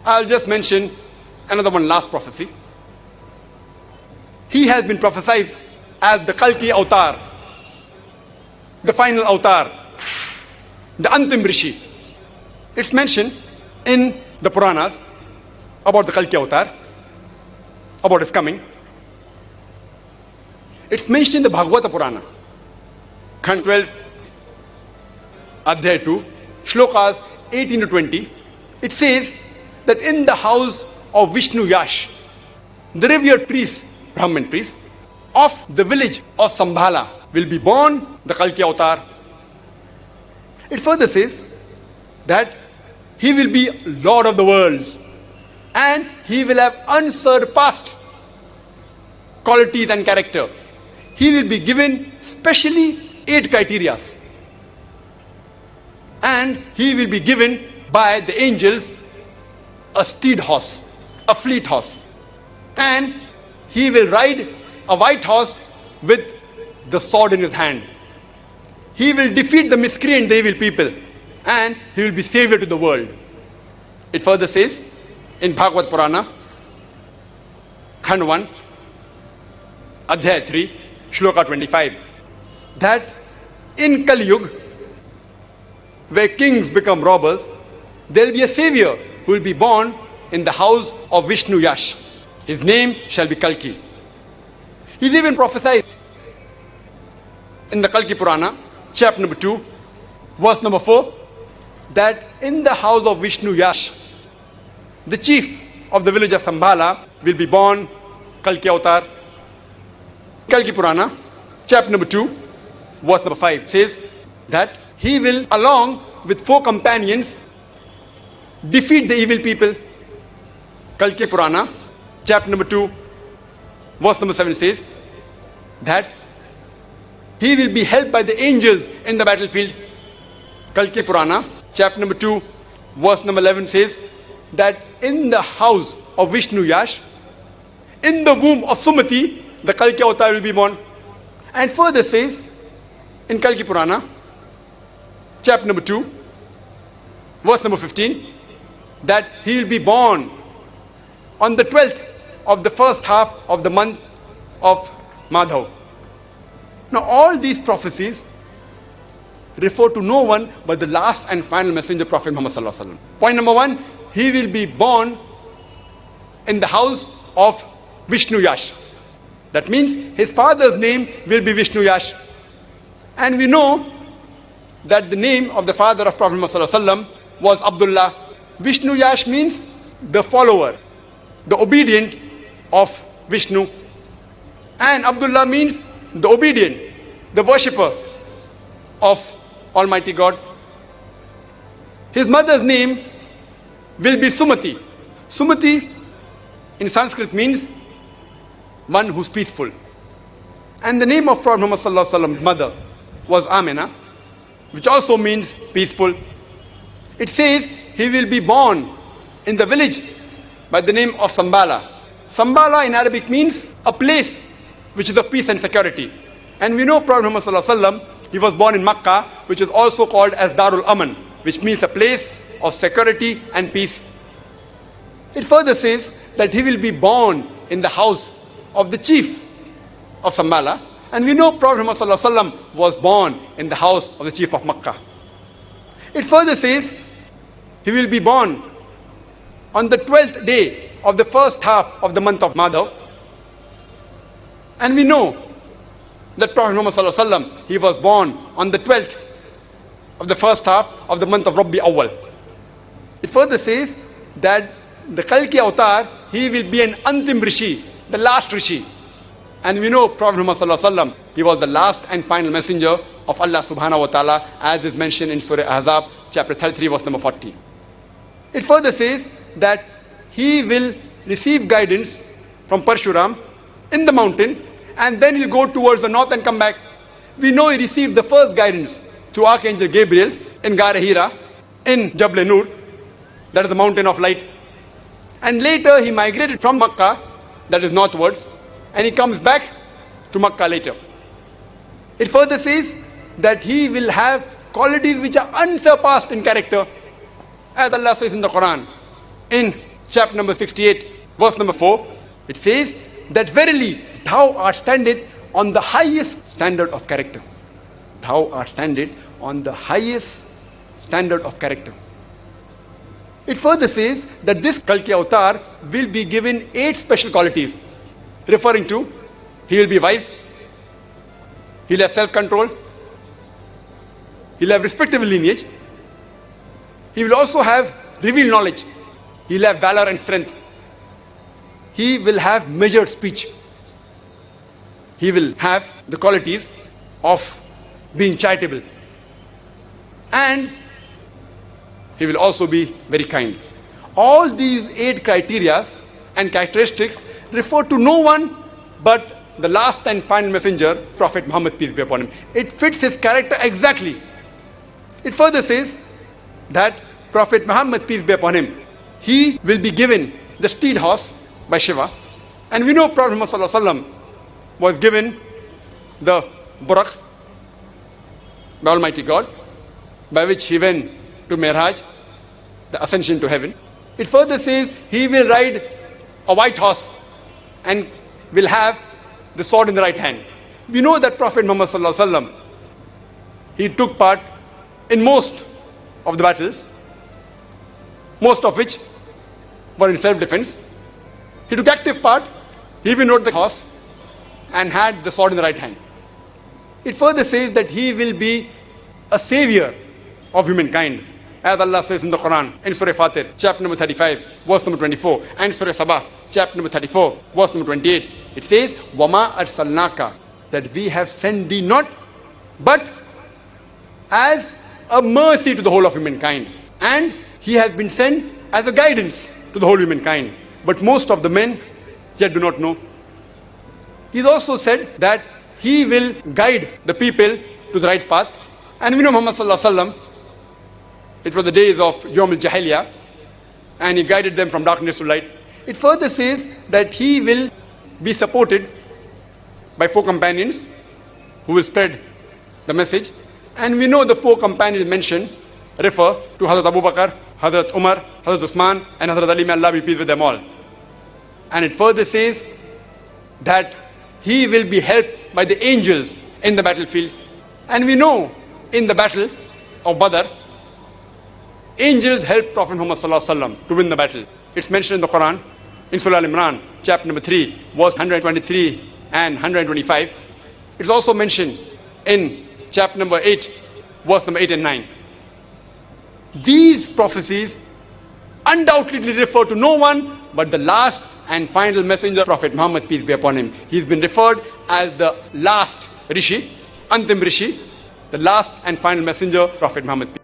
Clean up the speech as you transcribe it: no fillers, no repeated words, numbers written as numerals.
I'll just mention another one, last prophecy. He has been prophesied as the Kalki Avatāra, the final Avatar, the Antim Rishi. It's mentioned in the Puranas about the Kalki Avatāra, about his coming. It's mentioned in the Bhagavata Purana, Khand 12, Adhyay 2, Shlokas 18 to 20. It says that in the house of Vishnu Yash, the revered priest, Brahmin priest, of the village of Sambhala will be born the Kalki Avatāra. It further says that he will be Lord of the worlds and he will have unsurpassed qualities and character. He will be given specially 8 criteria. And he will be given by the angels a steed horse, a fleet horse. And he will ride a white horse with the sword in his hand. He will defeat the miscreant, the evil people, and he will be savior to the world. It further says in Bhagavad Purana, Khand 1, Adhyay 3, Shloka 25, that in Kali Yuga, where kings become robbers, there will be a savior who will be born in the house of Vishnu Yash. His name shall be Kalki. He's even prophesied in the Kalki Purana, chapter number 2, verse number 4, that in the house of Vishnu Yash, the chief of the village of Sambhala will be born Kalki Avatāra. Kalki Purana, chapter number 2, verse number 5 says that he will, along with 4 companions, defeat the evil people. Kalki Purana, chapter number 2, verse number 7 says that he will be helped by the angels in the battlefield. Kalki Purana, chapter number 2, verse number 11 says that in the house of Vishnu Yash, in the womb of Sumati, the Kalki Avatāra will be born. And further says in Kalki Purana, chapter number 2, verse number 15, that he will be born on the 12th of the first half of the month of Madhav. Now all these prophecies refer to no one but the last and final messenger, Prophet Muhammad sallallahu alaihi wasallam. Point number 1, he will be born in the house of Vishnu Yash. That means his father's name will be Vishnu Yash. And we know that the name of the father of Prophet Muhammad sallallahu alaihi wasallam was Abdullah. Vishnu Yash means the follower, the obedient of Vishnu. And Abdullah means the obedient, the worshipper of Almighty God. His mother's name will be Sumati. Sumati in Sanskrit means one who's peaceful. And the name of Prophet Muhammad sallallahu alaihi wasallam's mother was Amina, which also means peaceful. It says he will be born in the village by the name of Sambhala. Sambhala in Arabic means a place which is of peace and security. And we know Prophet Muhammad sallallahu alaihi wasallam, he was born in Makkah, which is also called as Darul Aman, which means a place of security and peace. It further says that he will be born in the house of the chief of Sambhala. And we know Prophet Muhammad sallallahu alaihi wasallam was born in the house of the chief of Makkah. It further says he will be born on the 12th day of the first half of the month of Madhav. And we know that Prophet Muhammad sallallahu alaihi wasallam, he was born on the 12th of the first half of the month of Rabi Awwal. It further says that the Kalki Avatāra, he will be an Antim Rishi, the last Rishi. And we know Prophet Muhammad sallallahu alaihi wasallam, he was the last and final messenger of Allah subhanahu wa ta'ala, as is mentioned in Surah Ahzab, chapter 33, verse number 40. It further says that he will receive guidance from Parshuram in the mountain, and then he'll go towards the north and come back. We know he received the first guidance through Archangel Gabriel in Gara Hira, in Jabal Nur, that is the mountain of light. And later he migrated from Makkah, that is northwards, and he comes back to Makkah later. It further says that he will have qualities which are unsurpassed in character, as Allah says in the Quran, in chapter number 68, verse number 4, it says that verily thou art standeth on the highest standard of character. Thou art standeth on the highest standard of character. It further says that this Kalki Avatāra will be given 8 special qualities, referring to he will be wise, he will have self-control, he will have respectable lineage, he will also have revealed knowledge, he will have valor and strength, he will have measured speech, he will have the qualities of being charitable, and he will also be very kind. All these 8 criteria and characteristics refer to no one but the last and final messenger, Prophet Muhammad, peace be upon him. It fits his character exactly. It further says that Prophet Muhammad, peace be upon him, he will be given the steed horse by Shiva. And we know Prophet Muhammad Sallallahu Alaihi Wasallam was given the Burak by Almighty God, by which he went to Mi'raj, the ascension to heaven. It further says he will ride a white horse and will have the sword in the right hand. We know that Prophet Muhammad Sallallahu Alaihi Wasallam, he took part in most of the battles, most of which were in self-defense. He took active part, he even rode the horse and had the sword in the right hand. It further says that he will be a savior of humankind, as Allah says in the Quran, in Surah Fatir, chapter number 35, verse number 24, and Surah Sabah, chapter number 34, verse number 28. It says, وَمَا أَرْسَلْنَاكَ, that we have sent thee not, but as a mercy to the whole of humankind. And he has been sent as a guidance to the whole humankind. But most of the men yet do not know. He's also said that he will guide the people to the right path. And we know Muhammad Sallallahu Alaihi Wasallam, it was the days of Yawm al-Jahiliyyah, and he guided them from darkness to light. It further says that he will be supported by 4 companions who will spread the message. And we know the 4 companions mentioned refer to Hazrat Abu Bakr, Hazrat Umar, Hazrat Usman, and Hazrat Ali, may Allah be pleased with them all. And it further says that he will be helped by the angels in the battlefield. And we know in the battle of Badr, angels helped Prophet Muhammad Sallallahu Alaihi Wasallam to win the battle. It's mentioned in the Quran, in Surah Al-Imran, chapter number 3, verse 123 and 125. It's also mentioned in chapter number 8, verse number 8 and 9. These prophecies undoubtedly refer to no one but the last and final messenger, Prophet Muhammad, peace be upon him. He's been referred as the last Rishi, Antim Rishi, the last and final messenger, Prophet Muhammad.